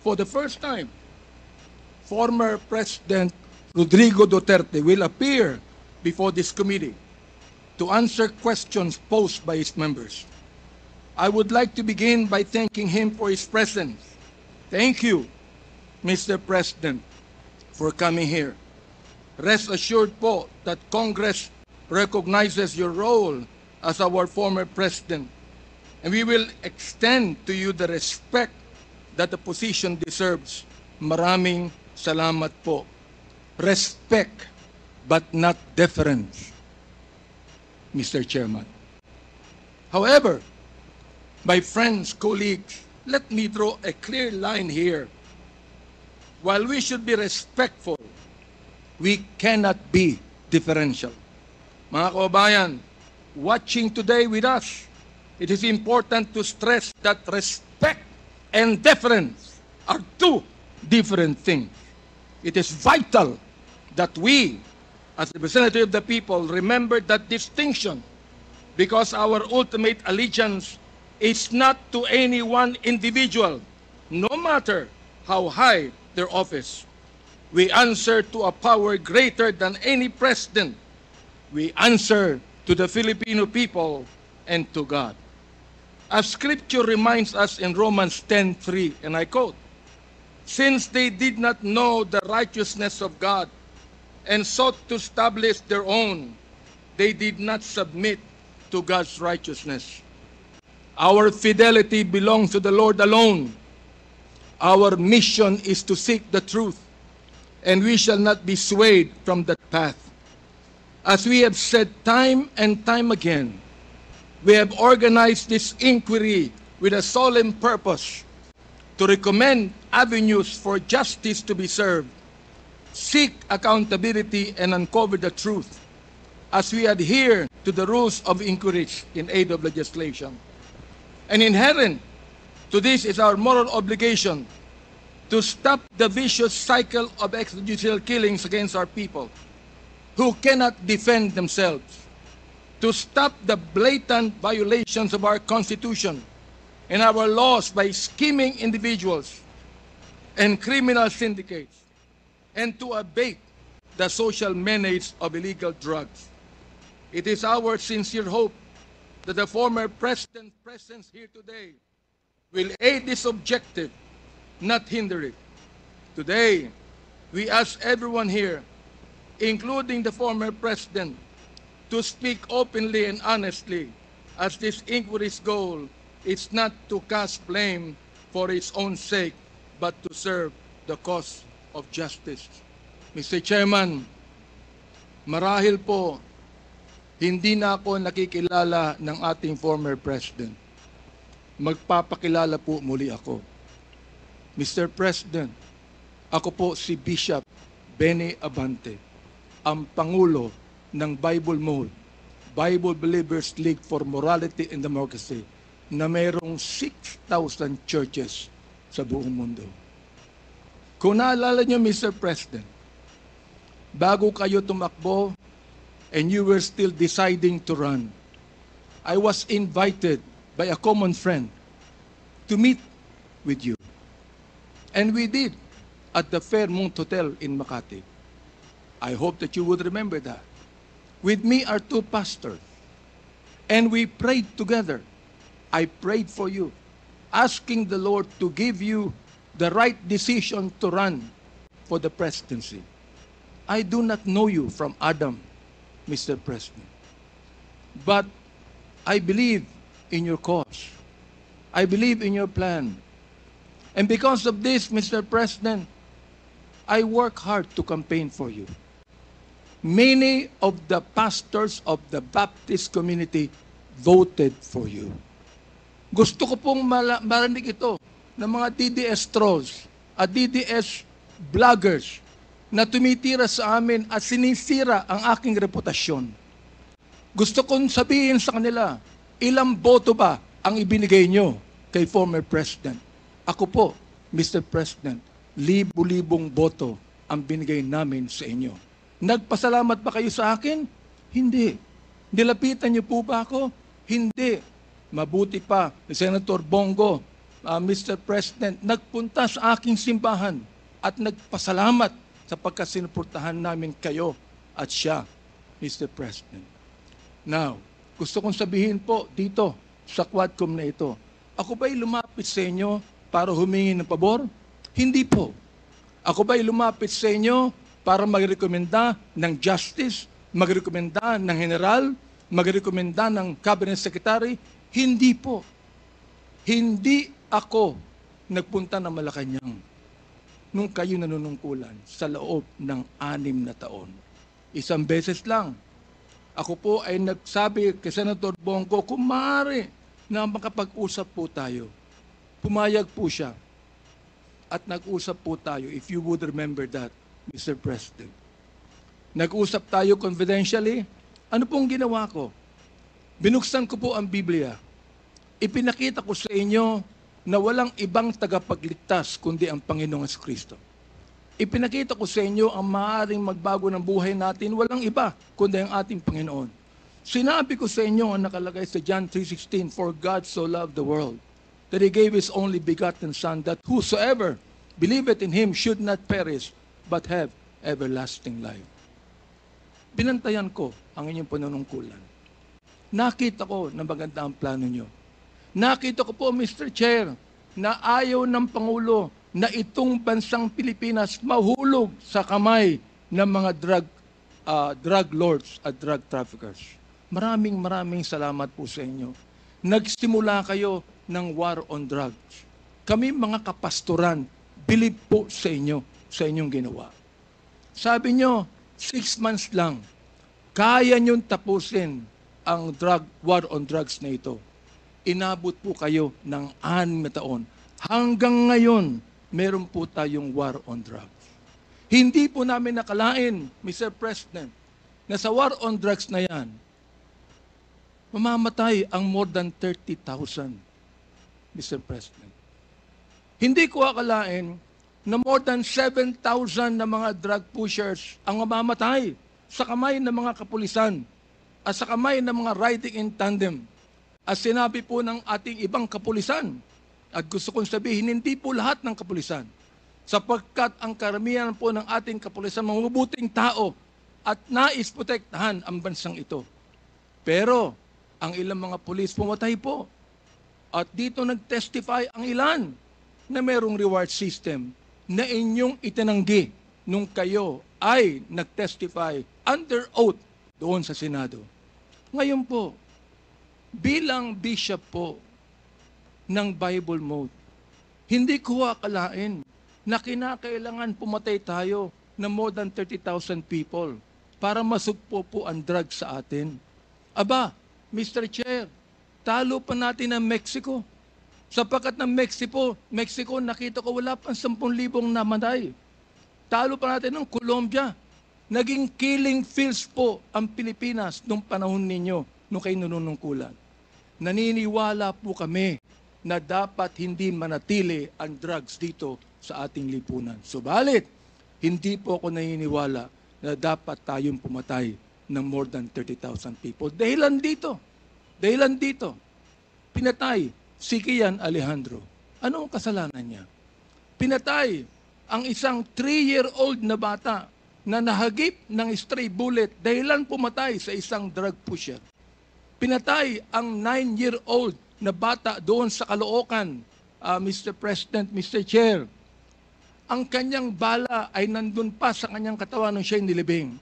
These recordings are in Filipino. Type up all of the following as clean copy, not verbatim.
For the first time, former President Rodrigo Duterte will appear before this committee to answer questions posed by his members. I would like to begin by thanking him for his presence. Thank you, Mr. President, for coming here. Rest assured po that Congress recognizes your role as our former president, and we will extend to you the respect that the position deserves. Maraming salamat po. Respect, but not deference, Mr. Chairman. However, my friends, colleagues, let me draw a clear line here. While we should be respectful, we cannot be differential. Mga kababayan, watching today with us, it is important to stress that respect and deference are two different things. It is vital that we, as representatives of the people, remember that distinction, because our ultimate allegiance is not to any one individual, no matter how high their office. We answer to a power greater than any president. We answer to the Filipino people and to God. As Scripture reminds us in Romans 10:3, and I quote, "Since they did not know the righteousness of God and sought to establish their own, they did not submit to God's righteousness." Our fidelity belongs to the Lord alone. Our mission is to seek the truth, and we shall not be swayed from that path. As we have said time and time again, we have organized this inquiry with a solemn purpose to recommend avenues for justice to be served, seek accountability, and uncover the truth as we adhere to the rules of inquiry in aid of legislation. And inherent to this is our moral obligation to stop the vicious cycle of extrajudicial killings against our people who cannot defend themselves, to stop the blatant violations of our Constitution and our laws by scheming individuals and criminal syndicates, and to abate the social menace of illegal drugs. It is our sincere hope that the former president's presence here today will aid this objective, not hinder it. Today, we ask everyone here, including the former president, to speak openly and honestly, as this inquiry's goal is not to cast blame for its own sake, but to serve the cause of justice. Mr. Chairman, marahil po, hindi na ako nakikilala ng ating former president. Magpapakilala po muli ako. Mr. President, ako po si Bishop Benny Abante, ang Pangulo ng Bible Mode, Bible Believers League for Morality and Democracy, na mayroong 6,000 churches sa buong mundo. Kung naalala niyo, Mr. President, bago kayo tumakbo and you were still deciding to run, I was invited by a common friend to meet with you. And we did at the Fairmont Hotel in Makati. I hope that you would remember that. With me are two pastors, and we prayed together. I prayed for you, asking the Lord to give you the right decision to run for the presidency. I do not know you from Adam, Mr. President, but I believe in your cause. I believe in your plan. And because of this, Mr. President, I work hard to campaign for you. Many of the pastors of the Baptist community voted for you. Gusto ko pong marinig ito ng mga DDS trolls at DDS vloggers na tumitira sa amin at sinisira ang aking reputasyon. Gusto kong sabihin sa kanila, ilang boto ba ang ibinigay nyo kay former President? Ako po, Mr. President, libu-libong boto ang binigay namin sa inyo. Nagpasalamat ba kayo sa akin? Hindi. Nilapitan niyo po ba ako? Hindi. Mabuti pa, Senator Bongo, Mr. President, nagpunta sa aking simbahan at nagpasalamat sapagkat sinuportahan namin kayo at siya, Mr. President. Now, gusto kong sabihin po dito sa Quadcom na ito, ako ba'y lumapit sa inyo para humingi ng pabor? Hindi po. Ako ba'y lumapit sa inyo para magrekomenda ng justice, magrekomenda ng general, magrekomenda ng cabinet secretary? Hindi po. Hindi ako nagpunta ng Malacanang nung kayo nanunungkulan sa loob ng 6 na taon. Isang beses lang. Ako po ay nagsabi kay Senator Bongko, kung maaari na makapag-usap po tayo. Pumayag po siya. At nag-usap po tayo, if you would remember that, Mr. President. Nag-usap tayo confidentially. Ano pong ginawa ko? Binuksan ko po ang Biblia. Ipinakita ko sa inyo na walang ibang tagapagligtas kundi ang Panginoong Kristo. Ipinakita ko sa inyo ang maaaring magbago ng buhay natin, walang iba kundi ang ating Panginoon. Sinabi ko sa inyo ang nakalagay sa John 3:16, for God so loved the world, that He gave His only begotten Son, that whosoever believeth in Him should not perish, but have everlasting life. Binantayan ko ang inyong panunungkulan. Nakita ko na maganda ang plano nyo. Nakita ko po, Mr. Chair, na ayaw ng Pangulo na itong bansang Pilipinas mahulog sa kamay ng mga drug lords at drug traffickers. Maraming salamat po sa inyo. Nagsimula kayo ng war on drugs. Kami mga kapastoran, believe po sa inyo, sa inyong ginawa. Sabi nyo, 6 months lang, kaya nyong tapusin ang war on drugs na ito. Inabot po kayo ng 6 na taon. Hanggang ngayon, meron po tayong war on drugs. Hindi po namin nakalain, Mr. President, na sa war on drugs na yan, mamamatay ang more than 30,000, Mr. President. Hindi ko akalain na more than 7,000 na mga drug pushers ang mamamatay sa kamay ng mga kapulisan at sa kamay ng mga riding in tandem. At sinabi po ng ating ibang kapulisan, at gusto kong sabihin, hindi po lahat ng kapulisan, sapagkat ang karamihan po ng ating kapulisan, mabubuting tao at nais protektahan ang bansang ito. Pero, ang ilang mga pulis pumatay po. At dito nag-testify ang ilan na merong reward system na inyong itinanggi nung kayo ay nag-testify under oath doon sa Senado. Ngayon po, bilang bishop po ng Bible Mode, hindi ko akalain na kinakailangan pumatay tayo na more than 30,000 people para masugpo po ang drugs sa atin. Aba, Mr. Chair, talo pa natin ang Mexico. Sapagkat ng Mexico, nakita ko wala pang 10,000 namatay. Talo pa natin ng Colombia. Naging killing fields po ang Pilipinas nung panahon ninyo, nung kayo nanunungkulan. Naniniwala po kami na dapat hindi manatili ang drugs dito sa ating lipunan. Subalit, hindi po ako naniniwala na dapat tayong pumatay ng more than 30,000 people. Dahilan dito, pinatay si Kian Alejandro. Ano ang kasalanan niya? Pinatay ang isang 3-year-old na bata na nahagip ng stray bullet dahilan pumatay sa isang drug pusher. Pinatay ang 9-year-old na bata doon sa Caloocan, Mr. President, Mr. Chair. Ang kanyang bala ay nandun pa sa kanyang katawan nung siya'y nilibing.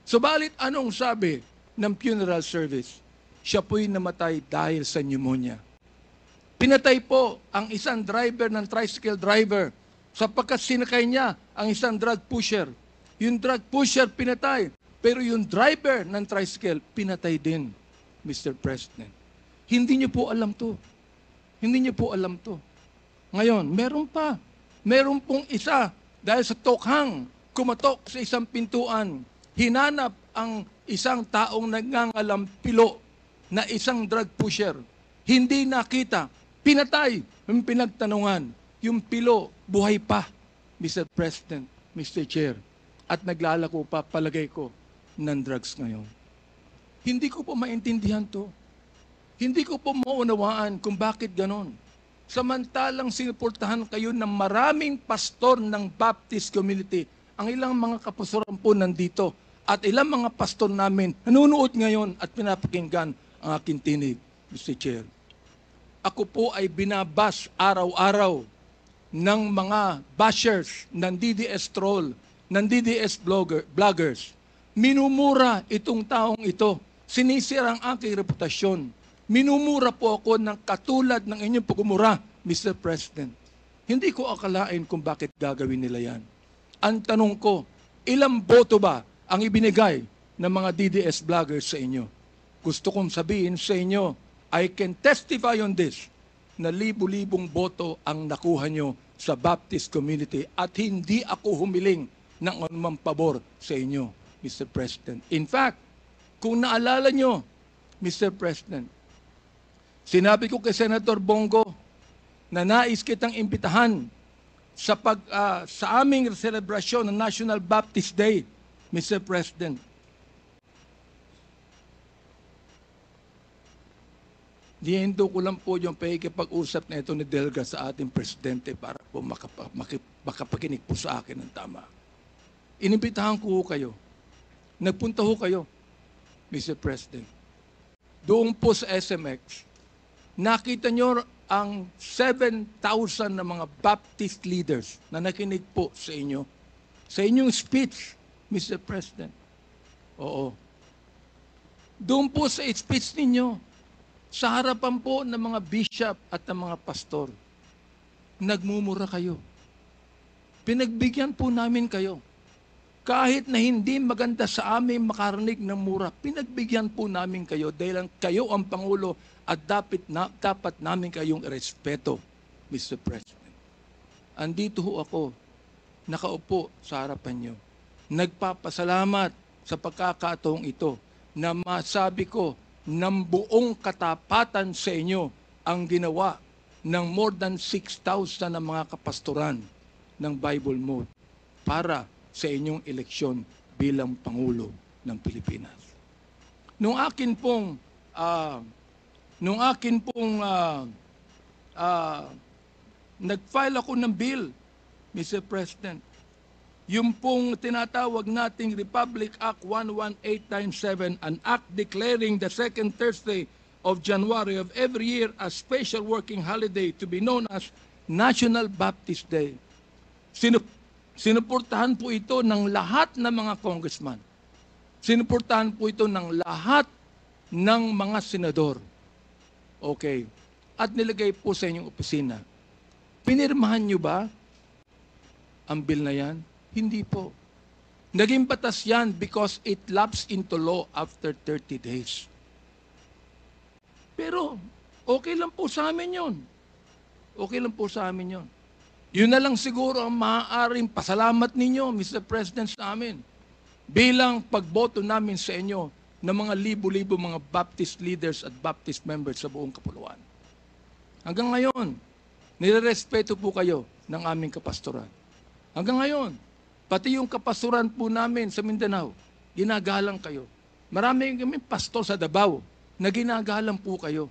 Subalit anong sabi ng funeral service? Siya po'y namatay dahil sa pneumonia. Pinatay po ang isang driver ng tricycle driver sapagkat sinakay niya ang isang drug pusher. Yung drug pusher pinatay, pero yung driver ng tricycle pinatay din, Mr. President. Hindi niyo po alam to. Hindi niyo po alam to. Ngayon, meron pong isa dahil sa tokhang kumatok sa isang pintuan, hinanap ang isang taong nagngangalampilo na isang drug pusher. Hindi nakita. Pinatay. Yung pinagtanungan. Yung pilo, buhay pa, Mr. President, Mr. Chair. At naglalako pa, palagay ko, ng drugs ngayon. Hindi ko po maintindihan to. Hindi ko po maunawaan kung bakit ganon. Samantalang sinuportahan kayo ng maraming pastor ng Baptist community. Ang ilang mga kapastoran po nandito at ilang mga pastor namin nanonood ngayon at pinapakinggan ang aking tinig, Mr. Chair. Ako po ay binabash araw-araw ng mga bashers ng DDS troll, ng DDS bloggers. Minumura itong taong ito. Sinisira ang aking reputasyon. Minumura po ako ng katulad ng inyong pagmumura, Mr. President. Hindi ko akalain kung bakit gagawin nila yan. Ang tanong ko, ilang boto ba ang ibinigay ng mga DDS vloggers sa inyo? Gusto kong sabihin sa inyo, I can testify on this, na libu-libong boto ang nakuha nyo sa Baptist community at hindi ako humiling ng anumang pabor sa inyo, Mr. President. In fact, kung naalala nyo, Mr. President, sinabi ko kay Senator Bongo na nais kitang imbitahan sa aming selebrasyon ng National Baptist Day, Mr. President. Dihindo ko lang po yung pakikipag-usap na ito ni Delga sa ating presidente para po makapakinig po sa akin ng tama. Inimbitahan ko kayo. Nagpunta ho kayo, Mr. President. Doon po sa SMX, nakita nyo ang 7,000 na mga Baptist leaders na nakinig po sa inyo. Sa inyong speech, Mr. President. Oo. Doon po sa speech ninyo, sa harapan po ng mga bishop at ng mga pastor, nagmumura kayo. Pinagbigyan po namin kayo. Kahit na hindi maganda sa amin makarinig ng mura, pinagbigyan po namin kayo dahil kayo ang Pangulo at dapat namin kayong irespeto, Mr. President. Andito ho ako, nakaupo sa harapan nyo. Nagpapasalamat sa pagkakataong ito na masabi ko ng buong katapatan sa inyo ang ginawa ng more than 6,000 na mga kapastoran ng Bible Mode para sa inyong eleksyon bilang Pangulo ng Pilipinas. Nung akin pong nag-file ako ng bill, Mr. President, yung pong tinatawag nating Republic Act 11897, an act declaring the second Thursday of January of every year as special working holiday to be known as National Baptist Day. Sinuportahan po ito ng lahat ng mga congressman. Sinuportahan po ito ng lahat ng mga senador. Okay. At nilagay po sa inyong opisina. Pinirmahan nyo ba ang bill na yan? Hindi po. Naging batas yan because it lapsed into law after 30 days. Pero, okay lang po sa amin yun. Okay lang po sa amin yun. Yun na lang siguro ang maaaring pasalamat ninyo, Mr. President, sa amin. Bilang pagboto namin sa inyo ng mga libo-libo mga Baptist leaders at Baptist members sa buong kapuluan. Hanggang ngayon, nirerespeto po kayo ng aming kapastoran. Hanggang ngayon, pati yung kapastoran po namin sa Mindanao, ginagalang kayo. Marami kami pastor sa Davao na ginagalang po kayo.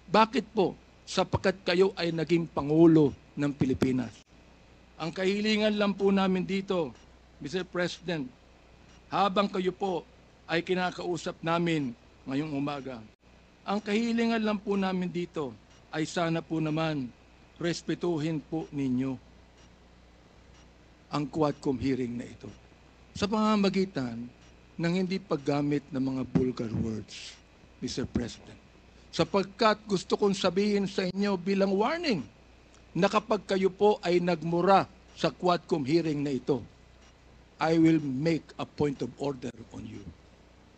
Bakit po? Sapagkat kayo ay naging Pangulo ng Pilipinas. Ang kahilingan lang po namin dito, Mr. President, habang kayo po ay kinakausap namin ngayong umaga, ang kahilingan lang po namin dito ay sana po naman respetuhin po ninyo ang Quadcom hearing na ito sa pamamagitan ng hindi paggamit ng mga vulgar words, Mr. President. Sapagkat gusto kong sabihin sa inyo bilang warning na kapag kayo po ay nagmura sa Quadcom hearing na ito, I will make a point of order on you.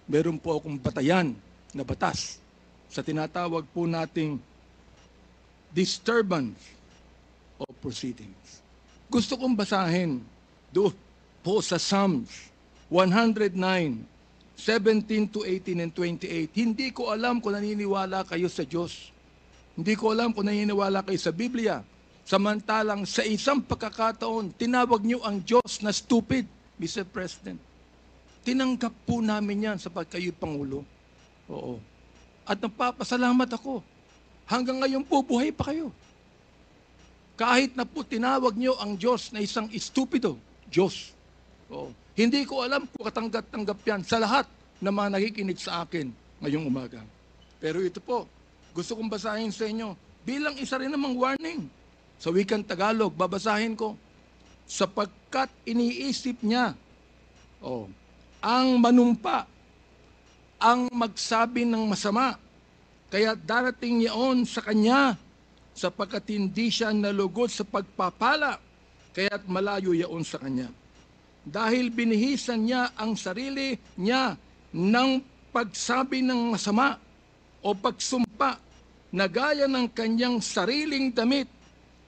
Meron po akong batayan na batas sa tinatawag po nating disturbance of proceedings. Gusto kong basahin doon po sa Psalms 109, 17 to 18 and 28. Hindi ko alam kung naniniwala kayo sa Diyos. Hindi ko alam kung naniniwala kayo sa Biblia. Samantalang sa isang pagkakataon, tinawag niyo ang Diyos na stupid, Mr. President. Tinanggap po namin yan sapagkat kayo Pangulo. Oo. At nagpapasalamat ako. Hanggang ngayon po, buhay pa kayo. Kahit na po tinawag niyo ang Diyos na isang estupido, Diyos. Hindi ko alam kung katanggap-tanggap yan sa lahat na mga nakikinig sa akin ngayong umaga. Pero ito po, gusto kong basahin sa inyo bilang isa rin namang warning. Sa wikang Tagalog, babasahin ko. Sapagkat iniisip niya, ang manumpa, ang magsabi ng masama, kaya darating yaon sa kanya, sapagkat hindi siya nalugod sa pagpapala, kaya't malayo yaon sa kanya. Dahil binihisan niya ang sarili niya ng pagsabi ng masama o pagsumpa na gaya ng kanyang sariling damit,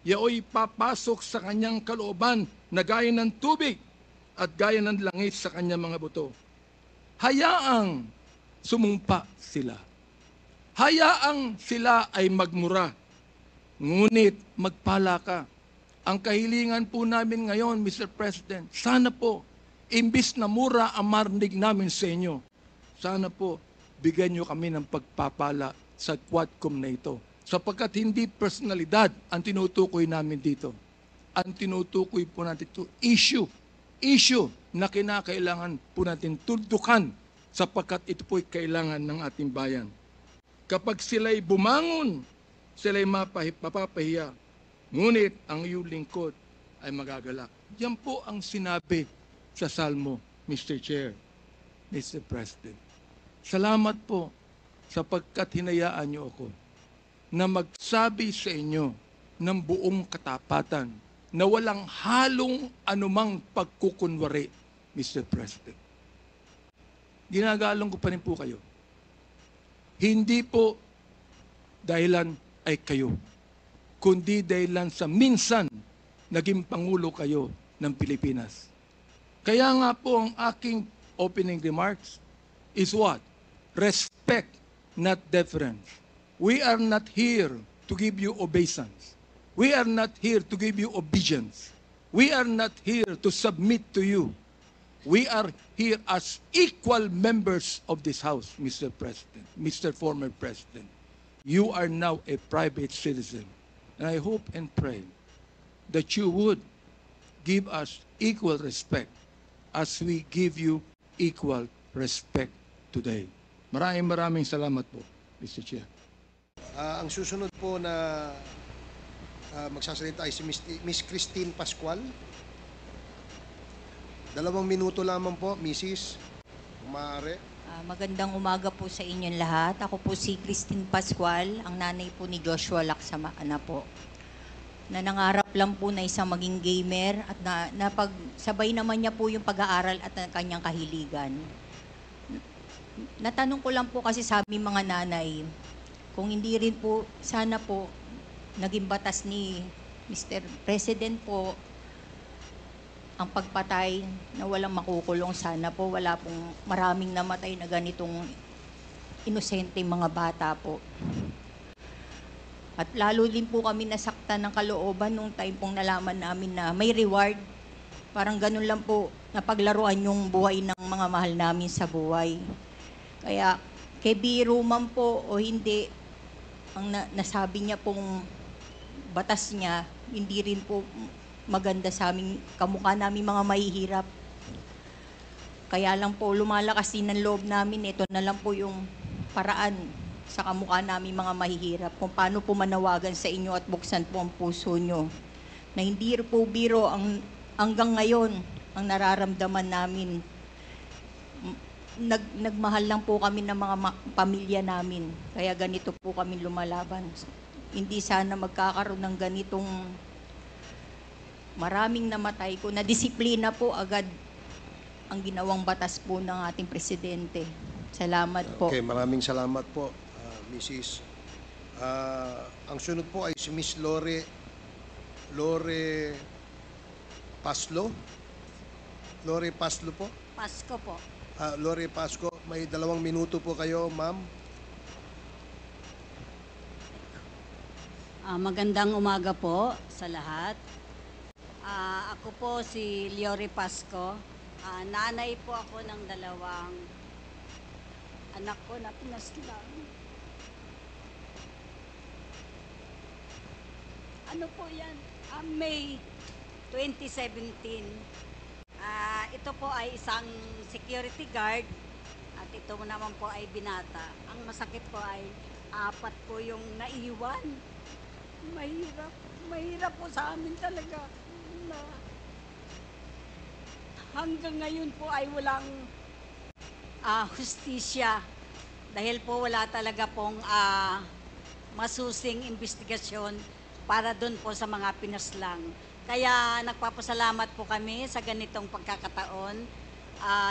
yaoy papasok sa kanyang kalooban na gaya ng tubig at gaya ng langit sa kanyang mga buto. Hayaang sumumpa sila. Hayaang sila ay magmura. Ngunit magpala ka. Ang kahilingan po namin ngayon, Mr. President, sana po, imbis na mura ang marinig namin sa inyo, sana po, bigyan nyo kami ng pagpapala sa Quadcom na ito. Sapagkat hindi personalidad ang tinutukoy namin dito. Ang tinutukoy po natin ito, issue na kinakailangan po natin tuldukan sapagkat ito po'y kailangan ng ating bayan. Kapag sila'y bumangon, sila'y mapapahiya, ngunit ang iyong lingkod ay magagalak. Yan po ang sinabi sa Salmo, Mr. Chair, Mr. President. Salamat po sapagkat hinayaan niyo ako na magsabi sa inyo ng buong katapatan na walang halong anumang pagkukunwari, Mr. President. Ginagalang ko pa rin po kayo. Hindi po dahilan ay kayo, kundi dahilan sa minsan naging Pangulo kayo ng Pilipinas. Kaya nga po ang aking opening remarks is what? Respect, not deference. We are not here to give you obeisance. We are not here to give you obedience. We are not here to submit to you. We are here as equal members of this House, Mr. President, Mr. Former President. You are now a private citizen. And I hope and pray that you would give us equal respect as we give you equal respect today. Maraming salamat po, Mr. Chair. Ang susunod po na magsasalita ay si Miss Christine Pascual. 2 minuto lamang po, Mrs. Kung maaari. Magandang umaga po sa inyong lahat. Ako po si Christine Pascual, ang nanay po ni Joshua Lacsamana po. Na nangarap lang po na isang maging gamer at napagsabay naman niya po yung pag-aaral at ang kanyang kahiligan. Natanong ko lang po kasi sa aming mga nanay, kung hindi rin po, sana po, naging batas ni Mr. President po, ang pagpatay na walang makukulong, sana po wala pong maraming namatay na ganitong inosente mga bata po. At lalo din po kami nasaktan ng kalooban nung time pong nalaman namin na may reward. Parang ganun lang po, napaglaruan yung buhay ng mga mahal namin sa buhay. Kaya, kay biro man po o hindi, ang nasabi niya pong batas niya, hindi rin po maganda sa aming kamukha namin mga mahihirap. Kaya lang po, lumalakas din ang loob namin. Ito na lang po yung paraan sa kamukha namin mga mahihirap. Kung paano po manawagan sa inyo at buksan po ang puso nyo. Na hindi po biro hanggang ngayon ang nararamdaman namin. Nagmahal lang po kami ng mga pamilya namin. Kaya ganito po kami lumalaban. Hindi sana magkakaroon ng ganitong maraming namatay ko. Na-disiplina po agad ang ginawang batas po ng ating presidente. Salamat po. Okay, maraming salamat po, Mrs. Ang sunod po ay si Miss Lore Paslo. Lore Paslo po. Pasko po. Lore Pasco, may 2 minuto po kayo, ma'am. Magandang umaga po sa lahat. Ako po si Lore Pasco. Nanay po ako ng 2 anak ko na pinaslang. Ano po yan? May 2017. Ito po ay isang security guard at ito naman po ay binata. Ang masakit po ay 4 po yung naiwan. Mahirap po sa amin talaga na hanggang ngayon po ay walang hustisya dahil po wala talaga pong masusing investigasyon para doon po sa mga pinaslang. Kaya nagpapasalamat po kami sa ganitong pagkakataon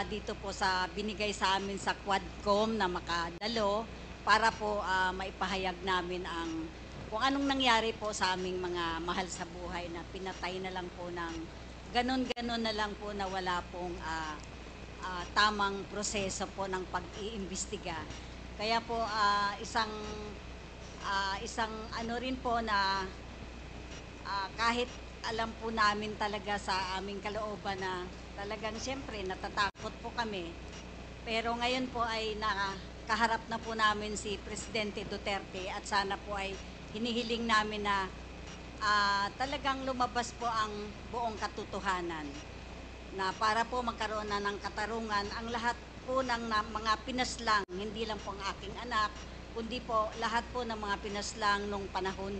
dito po sa binigay sa amin sa Quadcom na makadalo para po maipahayag namin ang kung anong nangyari po sa aming mga mahal sa buhay na pinatay na lang po ng ganon-ganon na lang po na wala pong tamang proseso po ng pag-iimbestiga. Kaya po isang ano rin po na kahit alam po namin talaga sa aming kalooban na talagang siyempre natatakot po kami. Pero ngayon po ay nakaharap na po namin si Presidente Duterte at sana po ay hinihiling namin na talagang lumabas po ang buong katotohanan na para po magkaroon na ng katarungan ang lahat po ng mga pinaslang, hindi lang po ang aking anak, kundi po lahat po ng mga pinaslang nung panahon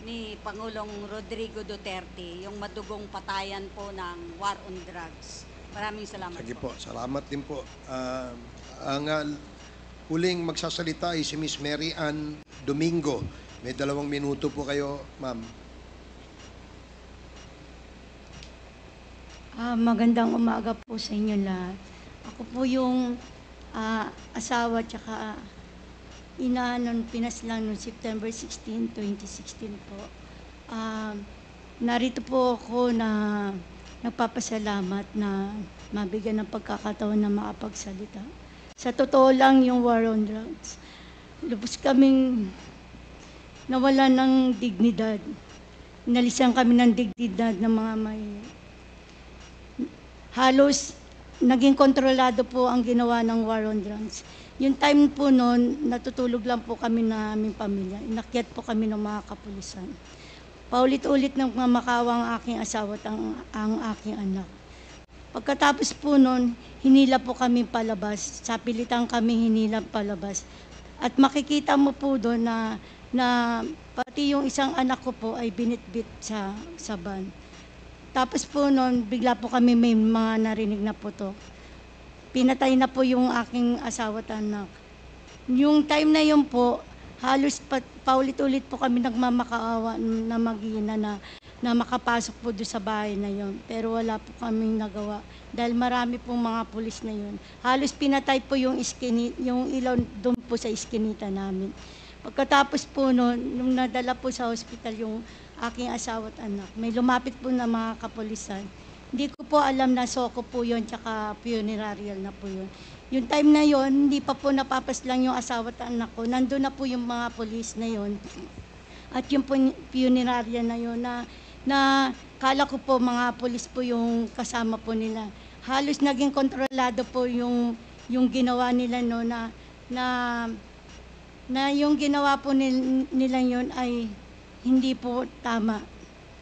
ni Pangulong Rodrigo Duterte, yung madugong patayan po ng war on drugs. Maraming salamat Sige po. po, salamat din po. Ang huling magsasalita ay si Miss Mary Ann Domingo. May 2 minuto po kayo, ma'am. Magandang umaga po sa inyo lahat. Ako po yung asawa tsaka ina nun pinaslang noong September 16, 2016 po. Narito po ako na nagpapasalamat na mabigyan ng pagkakataon na makapagsalita. Sa totoo lang yung war on drugs, lubos kaming nawalan ng dignidad. Inalisan kami ng dignidad ng mga may halos naging kontrolado po ang ginawa ng war on drugs. Yung time po noon, natutulog lang po kami na aming pamilya. Inakyat po kami ng mga kapulisan. Paulit-ulit ng mamakawa ang aking asawa at ang aking anak. Pagkatapos po noon, hinila po kami palabas. Sa pilitan kami hinila palabas. At makikita mo po doon na pati yung isang anak ko po ay binitbit sa van. Tapos po noon, bigla po kami may mga narinig na putok. Pinatay na po yung aking asawa at anak. Yung time na yun po, halos paulit-ulit po kami nagmamakaawa na mag-ina na makapasok po doon sa bahay na yun. Pero wala po kaming nagawa dahil marami pong mga pulis na yun. Halos pinatay po yung ilaw doon po sa iskinita namin. Pagkatapos po noon, nung nadala po sa hospital yung aking asawa at anak, may lumapit po na mga kapulisan. Hindi ko po alam na soko po yun, tsaka funerarial na po yun. Yung time na yun, hindi pa po napapaslang yung asawa at anak ko. Nandun na po yung mga polis na yun. At yung funerarial na yun, na kala ko po mga polis po yung kasama po nila. Halos naging kontrolado po yung ginawa nila no, na yung ginawa po nila yun ay hindi po tama.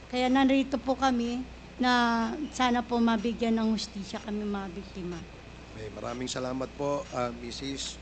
Kaya narito po kami na sana po mabigyan ng hustisya kami mga biktima. Maraming salamat po, Mrs.